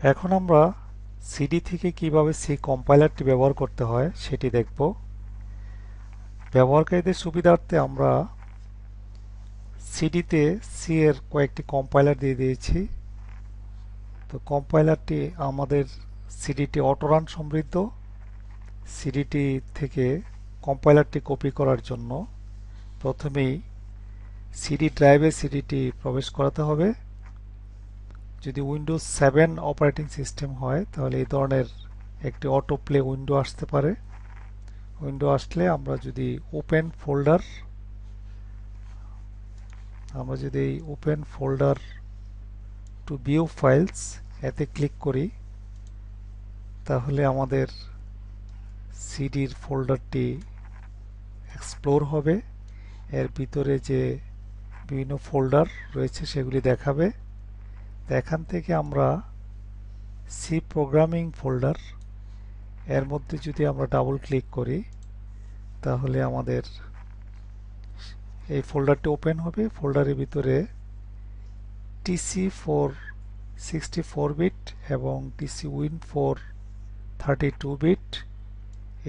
এখন আমরা সিডি থেকে কিভাবে সি কম্পাইলারটি ব্যবহার করতে হয় সেটি দেখব। ব্যবহারকারীদের সুবিধার্থে আমরা সিডিতে সি এর কয়েকটি কম্পাইলার দিয়ে দিয়েছি। তো কম্পাইলারটি আমাদের সিডিটি অটোরান সমৃদ্ধ। সিডিটি থেকে কম্পাইলারটি কপি করার জন্য প্রথমেই সিডি ড্রাইভে সিডিটি প্রবেশ করাতে হবে। যদি উইন্ডোজ 7 অপারেটিং সিস্টেম হয় তাহলে এই ধরনের একটি অটো প্লে উইন্ডো আসতে পারে। উইন্ডো আসলে আমরা যদি এই open folder two view files এতে ক্লিক করি, তাহলে আমাদের সিডির ফোল্ডারটি এক্সপ্লোর হবে। এর ভিতরে যে বিভিন্ন ফোল্ডার রয়েছে সেগুলি দেখাবে। এখান থেকে আমরা সি প্রোগ্রামিং ফোল্ডার এর মধ্যে যদি আমরা ডাবল ক্লিক করি তাহলে আমাদের এই ফোল্ডারটি ওপেন হবে। ফোল্ডারের ভিতরে টিসি ফর 64 বিট এবং টিসি উইন ফর 32 বিট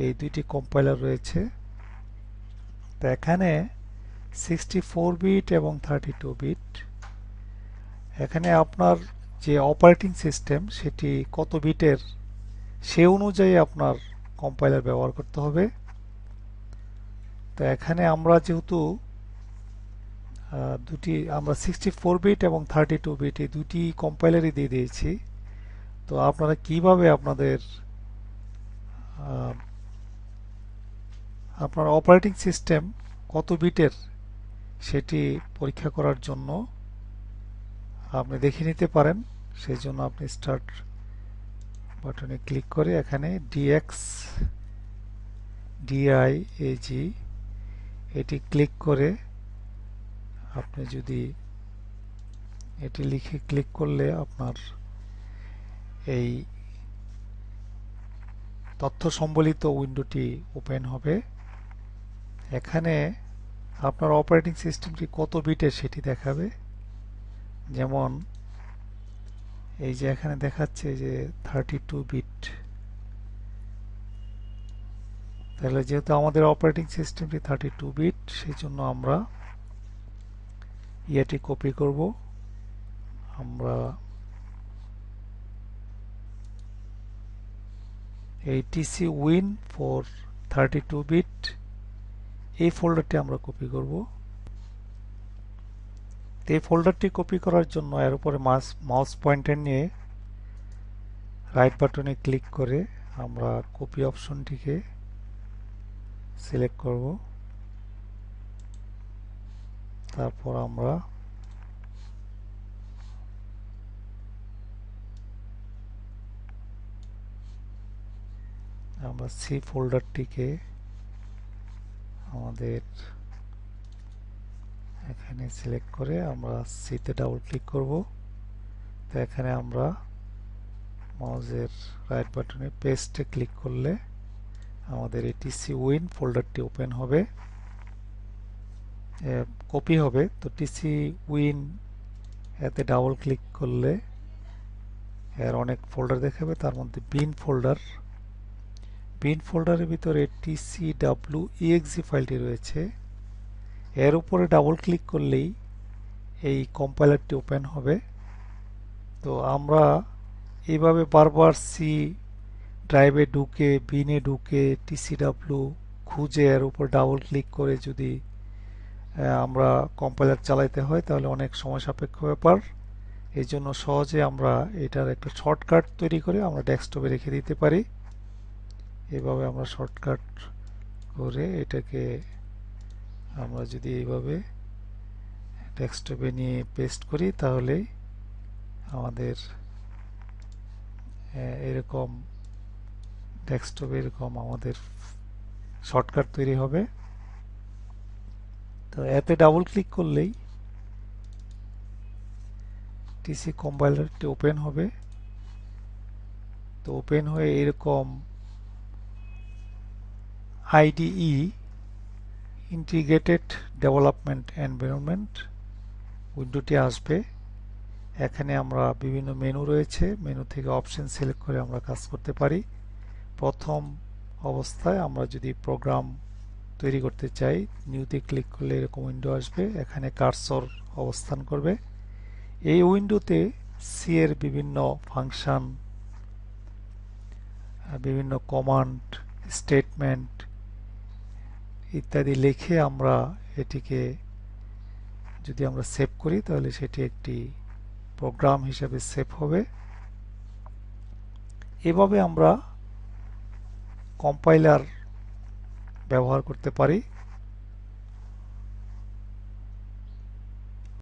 এই দুইটি কম্পাইলার রয়েছে। তো এখানে 64 বিট এবং 32 বিট, এখানে আপনার যে অপারেটিং সিস্টেম সেটি কত বিটের সে অনুযায়ী আপনার কম্পাইলার ব্যবহার করতে হবে। তো এখানে আমরা যেহেতু আমরা 64 বিট এবং 32 বিট এই দুটি কম্পাইলারই দিয়ে দিয়েছি। তো আপনারা কিভাবে আপনার অপারেটিং সিস্টেম কত বিটের সেটি পরীক্ষা করার জন্য আপনি দেখে নিতে পারেন। সেই জন্য আপনি স্টার্ট বাটনে ক্লিক করে এখানে ডিএক্স ডিআইএজি এটি ক্লিক করে আপনি যদি এটি লিখে ক্লিক করলে আপনার এই তথ্য সম্বলিত উইন্ডোটি ওপেন হবে। এখানে আপনার অপারেটিং সিস্টেমটি কত বিটের সেটি দেখাবে। যেমন এই যে এখানে দেখাচ্ছে যে 32 বিট। তাহলে যেহেতু আমাদের অপারেটিং সিস্টেমটি 32 বিট সেই জন্য আমরা এটি কপি করব। আমরা এই টিসি উইন ফর 32 বিট এই ফোল্ডারটি আমরা কপি করব। এই ফোল্ডারটি কপি করার জন্য এর উপরে মাউস পয়েন্টার নিয়ে রাইট বাটনে ক্লিক করে আমরা কপি অপশনটিকে সিলেক্ট করব। তারপর আমরা সি ফোল্ডারটিকে আমাদের এখানে সিলেক্ট করে আমরা সিতে ডাবল ক্লিক করব। তো এখানে আমরা মাউসের রাইট বাটনে পেস্টে ক্লিক করলে আমাদের এই টিসি উইন ফোল্ডারটি ওপেন হবে, কপি হবে। তো টিসি উইন এতে ডাবল ক্লিক করলে এর অনেক ফোল্ডার দেখাবে, তার মধ্যে বিন ফোল্ডারের ভিতরে TCW.exe ফাইলটি রয়েছে। এর উপরে ডাবল ক্লিক করলেই এই কম্পাইলারটি ওপেন হবে। তো আমরা এইভাবে বারবার সি ড্রাইভে ঢুকে বিনে ঢুকে TCW খুঁজে এর উপর ডাবল ক্লিক করে যদি আমরা কম্পাইলার চালাইতে হয় তাহলে অনেক সময় সাপেক্ষ ব্যাপার। এই জন্য সহজে আমরা এটার একটা শর্টকাট তৈরি করে আমরা ডেস্কটপে রেখে দিতে পারি। এভাবে আমরা শর্টকাট করে এটাকে আমরা যদি এইভাবে ডেস্কটপে নিয়ে পেস্ট করি তাহলে আমাদের এরকম ডেস্কটপে এরকম আমাদের শর্টকাট তৈরি হবে। তো এতে ডাবল ক্লিক করলেই টিসি কম্পাইলারটি ওপেন হবে। তো ওপেন হয়ে এরকম IDE ইন্টিগ্রেটেড ডেভেলপমেন্ট এনভায়রনমেন্ট উইন্ডোটি আসবে। এখানে আমরা বিভিন্ন মেনু রয়েছে, মেনু থেকে অপশন সিলেক্ট করে আমরা কাজ করতে পারি। প্রথম অবস্থায় আমরা যদি প্রোগ্রাম তৈরি করতে চাই, নিউতে ক্লিক করলে এরকম উইন্ডো আসবে, এখানে কার্সর অবস্থান করবে। এই উইন্ডোতে সি এর বিভিন্ন ফাংশন, বিভিন্ন কমান্ড, স্টেটমেন্ট ইত্যাদি লিখে আমরা এটিকে যদি আমরা সেভ করি তাহলে সেটি একটি প্রোগ্রাম হিসেবে সেভ হবে। এভাবে আমরা কম্পাইলার ব্যবহার করতে পারি।